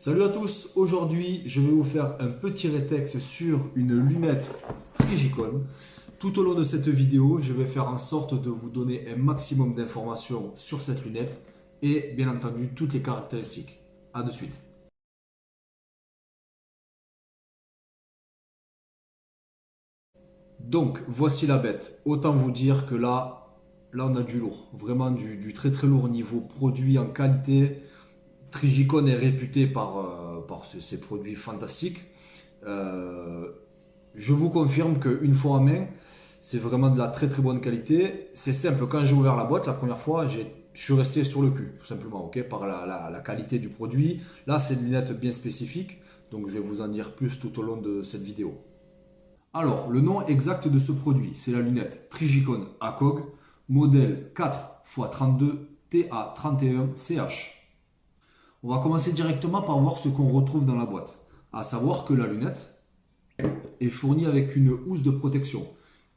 Salut à tous, aujourd'hui je vais vous faire un petit rétex sur une lunette Trigicon. Tout au long de cette vidéo, je vais faire en sorte de vous donner un maximum d'informations sur cette lunette et bien entendu toutes les caractéristiques. A de suite. Donc voici la bête. Autant vous dire que là on a du lourd. Vraiment du très très lourd niveau produit en qualité. Trigicon est réputé par ses produits fantastiques. Euh, je vous confirme qu'une fois en main, c'est vraiment de la très très bonne qualité. C'est simple, quand j'ai ouvert la boîte la première fois, je suis resté sur le cul, tout simplement, ok, par la qualité du produit. Là, c'est une lunette bien spécifique, donc je vais vous en dire plus tout au long de cette vidéo. Alors, le nom exact de ce produit, c'est la lunette Trigicon ACOG, modèle 4x32 TA31CH. On va commencer directement par voir ce qu'on retrouve dans la boîte. À savoir que la lunette est fournie avec une housse de protection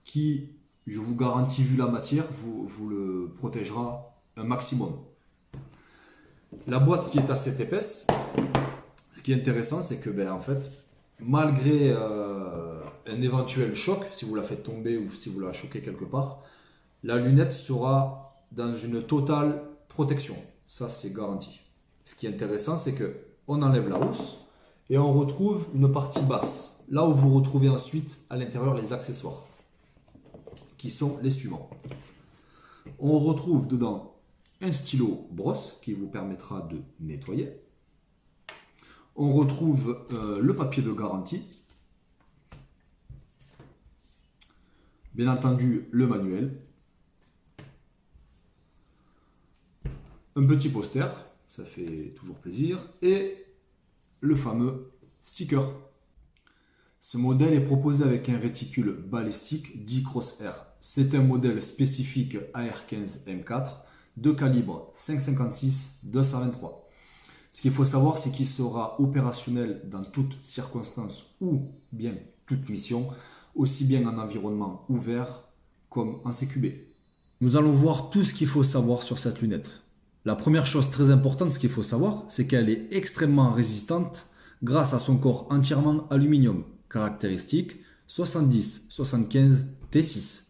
qui, je vous garantis, vu la matière, vous le protégera un maximum. La boîte qui est assez épaisse, ce qui est intéressant, c'est que en fait, malgré un éventuel choc, si vous la faites tomber ou si vous la choquez quelque part, la lunette sera dans une totale protection. Ça, c'est garanti. Ce qui est intéressant, c'est que on enlève la housse et on retrouve une partie basse. Là où vous retrouvez ensuite à l'intérieur les accessoires, qui sont les suivants. On retrouve dedans un stylo brosse qui vous permettra de nettoyer. On retrouve le papier de garantie. Bien entendu, le manuel. Un petit poster, ça fait toujours plaisir. Et le fameux sticker. Ce modèle est proposé avec un réticule balistique dit Crosshair. C'est un modèle spécifique AR15 M4 de calibre 5,56-223. Ce qu'il faut savoir, c'est qu'il sera opérationnel dans toutes circonstances ou bien toute mission, aussi bien en environnement ouvert comme en CQB. Nous allons voir tout ce qu'il faut savoir sur cette lunette. La première chose très importante, ce qu'il faut savoir, c'est qu'elle est extrêmement résistante grâce à son corps entièrement aluminium, caractéristique 70-75 T6.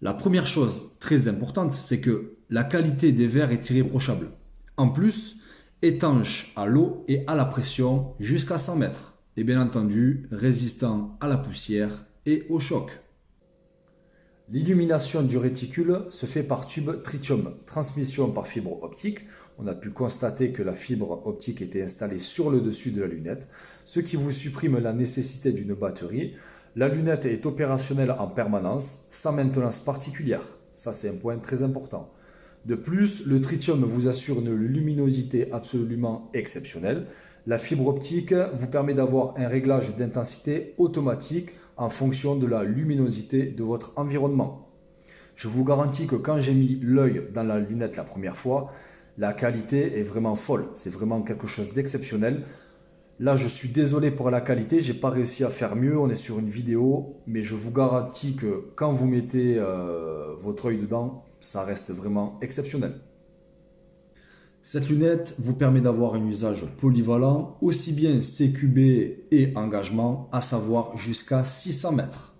La première chose très importante, c'est que la qualité des verres est irréprochable. En plus, étanche à l'eau et à la pression jusqu'à 100 mètres. Et bien entendu, résistant à la poussière et au choc. L'illumination du réticule se fait par tube tritium, transmission par fibre optique. On a pu constater que la fibre optique était installée sur le dessus de la lunette, ce qui vous supprime la nécessité d'une batterie. La lunette est opérationnelle en permanence, sans maintenance particulière. Ça, c'est un point très important. De plus, le tritium vous assure une luminosité absolument exceptionnelle. La fibre optique vous permet d'avoir un réglage d'intensité automatique en fonction de la luminosité de votre environnement. Je vous garantis que quand j'ai mis l'œil dans la lunette la première fois, la qualité est vraiment folle. C'est vraiment quelque chose d'exceptionnel. Là, je suis désolé pour la qualité, j'ai pas réussi à faire mieux, on est sur une vidéo, mais je vous garantis que quand vous mettez votre œil dedans, ça reste vraiment exceptionnel. Cette lunette vous permet d'avoir un usage polyvalent, aussi bien CQB et engagement, à savoir jusqu'à 600 mètres.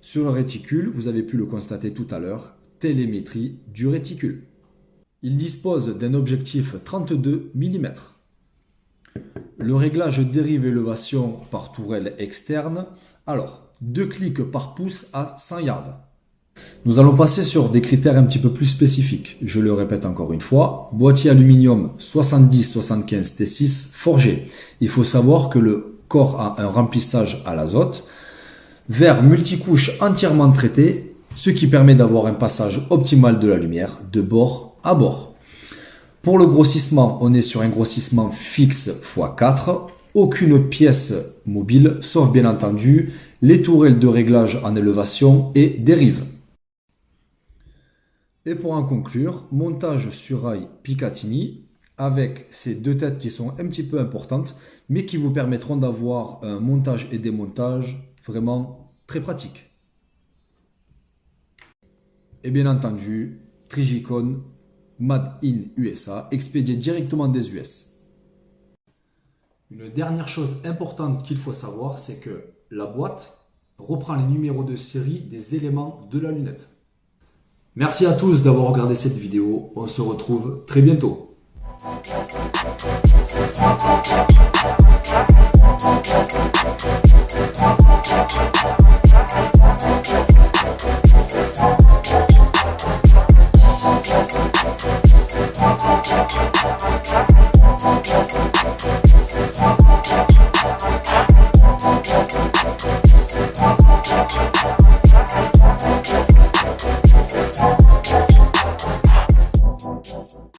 Sur le réticule, vous avez pu le constater tout à l'heure, télémétrie du réticule. Il dispose d'un objectif 32 mm. Le réglage dérive-élévation par tourelle externe. Alors, 2 clics par pouce à 100 yards. Nous allons passer sur des critères un petit peu plus spécifiques. Je le répète encore une fois, boîtier aluminium 70-75 T6 forgé. Il faut savoir que le corps a un remplissage à l'azote. Verre multicouche entièrement traité, ce qui permet d'avoir un passage optimal de la lumière de bord à bord. Pour le grossissement, on est sur un grossissement fixe x4. Aucune pièce mobile, sauf bien entendu les tourelles de réglage en élévation et dérive. Et pour en conclure, montage sur rail Picatinny avec ces deux têtes qui sont un petit peu importantes, mais qui vous permettront d'avoir un montage et démontage vraiment très pratique. Et bien entendu, Trigicon Made in USA, expédié directement des US. Une dernière chose importante qu'il faut savoir, c'est que la boîte reprend les numéros de série des éléments de la lunette. Merci à tous d'avoir regardé cette vidéo. On se retrouve très bientôt.